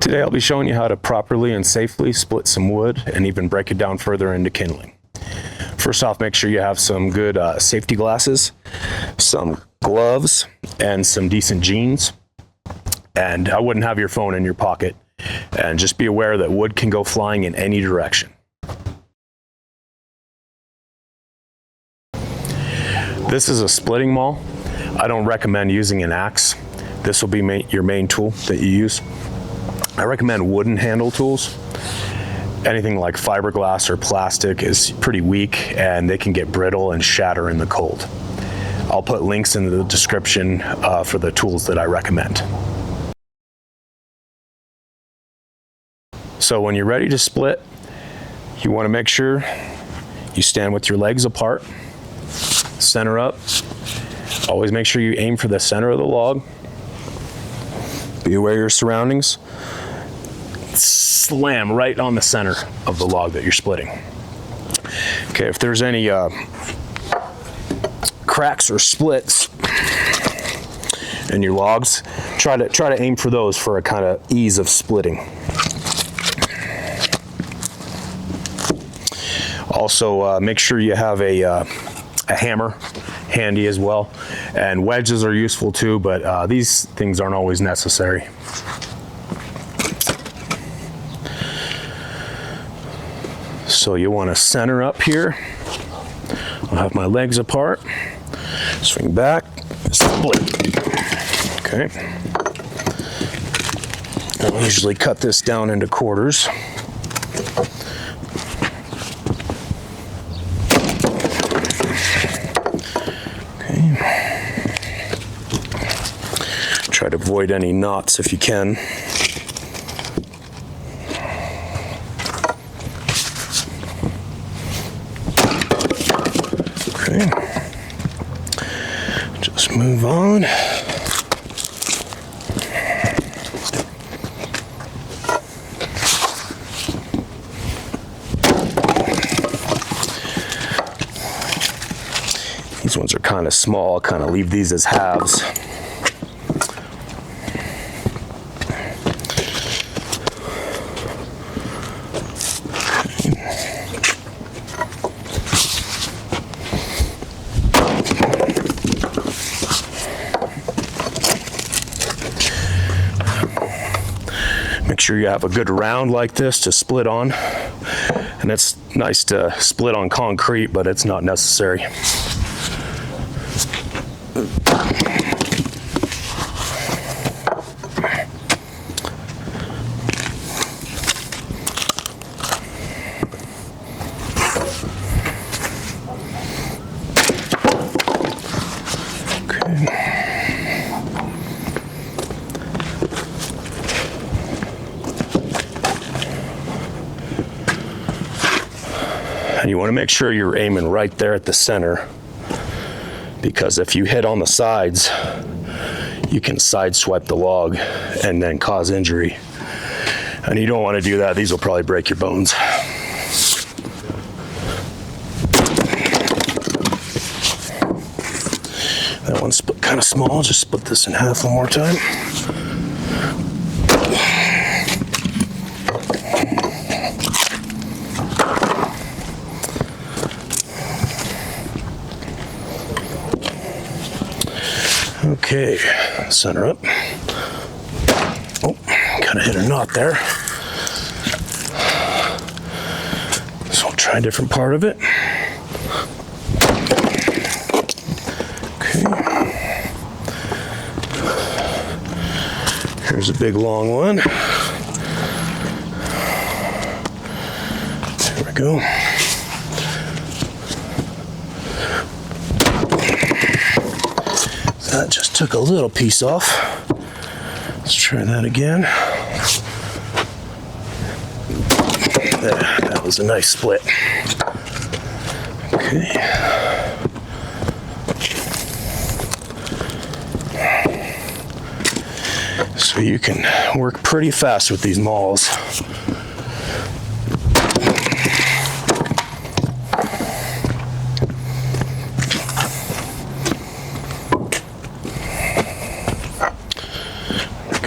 Today I'll be showing you how to properly and safely split some wood and even break it down further into kindling. First off, make sure you have some good safety glasses, some gloves, and some decent jeans. And I wouldn't have your phone in your pocket. And just be aware that wood can go flying in any direction. This is a splitting maul. I don't recommend using an axe. This will be your main tool that you use. I recommend wooden handle tools. Anything like fiberglass or plastic is pretty weak and they can get brittle and shatter in the cold. I'll put links in the description for the tools that I recommend. So when you're ready to split, you want to make sure you stand with your legs apart, center up. Always make sure you aim for the center of the log. Be aware of your surroundings. Slam right on the center of the log that you're splitting. Okay, if there's any cracks or splits in your logs, try to aim for those for a kind of ease of splitting. Also, make sure you have a hammer handy as well, and wedges are useful too, but these things aren't always necessary. So you want to center up here. I'll have my legs apart, swing back, split. Okay. I'll usually cut this down into quarters. Try to avoid any knots if you can. Okay. Just move on. These ones are kind of small. I'll kind of leave these as halves. Make sure you have a good round like this to split on. And it's nice to split on concrete, but it's not necessary. And you want to make sure you're aiming right there at the center, because if you hit on the sides, you can sideswipe the log and then cause injury. And you don't want to do that. These will probably break your bones. That one's kind of small. Just split this in half one more time. Okay, center up. Oh, kind of hit a knot there. So I'll try a different part of it. Okay. Here's a big long one. There we go. That just took a little piece off. Let's try that again. There, that was a nice split. Okay. So you can work pretty fast with these mauls.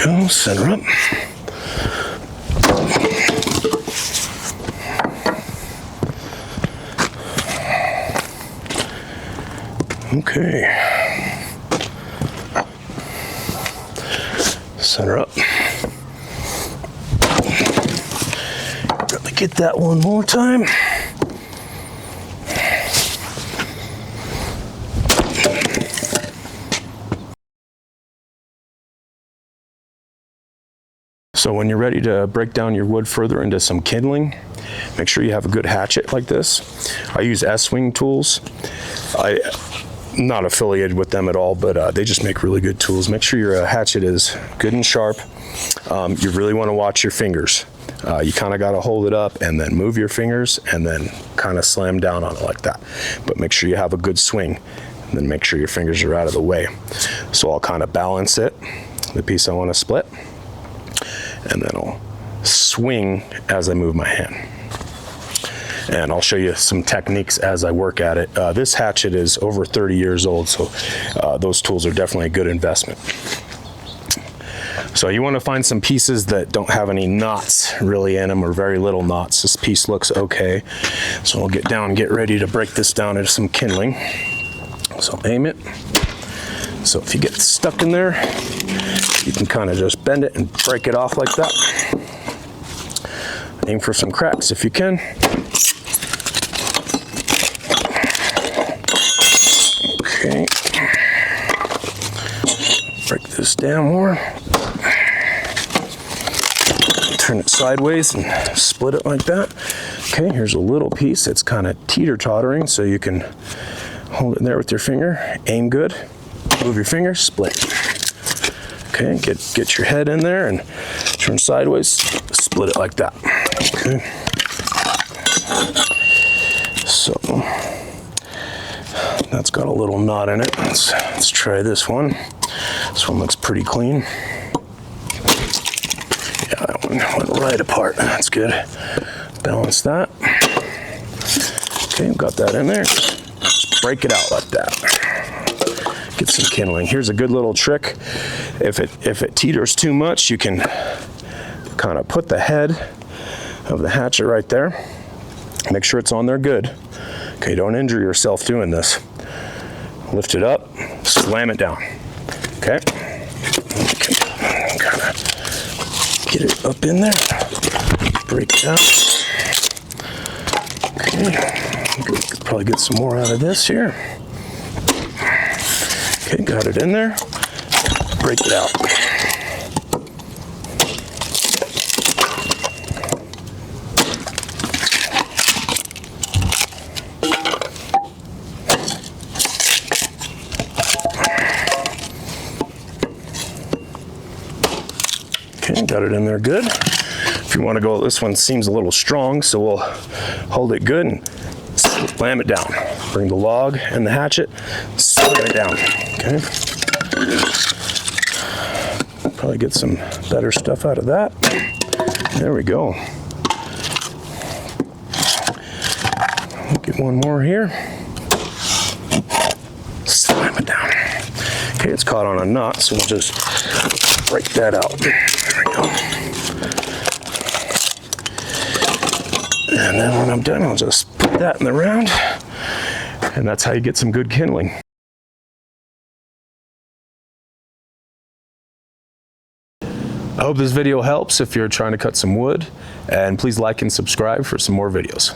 Go, center up. Okay. Center up. Let me get that one more time. So when you're ready to break down your wood further into some kindling, make sure you have a good hatchet like this. I use S-Wing tools. I'm not affiliated with them at all, but they just make really good tools. Make sure your hatchet is good and sharp. You really want to watch your fingers. You kind of got to hold it up and then move your fingers and then kind of slam down on it like that. But make sure you have a good swing and then make sure your fingers are out of the way. So I'll kind of balance it, the piece I want to split, and then I'll swing as I move my hand. And I'll show you some techniques as I work at it. This hatchet is over 30 years old, so those tools are definitely a good investment. So you want to find some pieces that don't have any knots really in them, or very little knots. This piece looks okay. So I'll get down and get ready to break this down into some kindling. So aim it. So if you get stuck in there, you can kind of just bend it and break it off like that. Aim for some cracks if you can. Okay. Break this down more. Turn it sideways and split it like that. Okay, here's a little piece that's kind of teeter-tottering, so you can hold it there with your finger. Aim good. Move your finger, split. Okay, get your head in there and turn sideways, split it like that. Okay. So that's got a little knot in it. Let's try this one. This one looks pretty clean. Yeah, that one went right apart. That's good. Balance that. Okay, got that in there. Just break it out like that. Get some kindling. Here's a good little trick. If it teeters too much, you can kind of put the head of the hatchet right there. Make sure it's on there good. Okay, don't injure yourself doing this. Lift it up, slam it down. Okay. Kind of get it up in there. Break it out. Okay. Could probably get some more out of this here. Okay, got it in there. Break it out. Okay, got it in there good. If you want to go, this one seems a little strong, so we'll hold it good and slam it down. Bring the log and the hatchet, slam it down. Okay. Probably get some better stuff out of that. There we go. Get one more here. Slam it down. Okay, it's caught on a knot, so we'll just break that out. There we go. And then when I'm done, I'll just put that in the round. And that's how you get some good kindling. I hope this video helps if you're trying to cut some wood, and please like and subscribe for some more videos.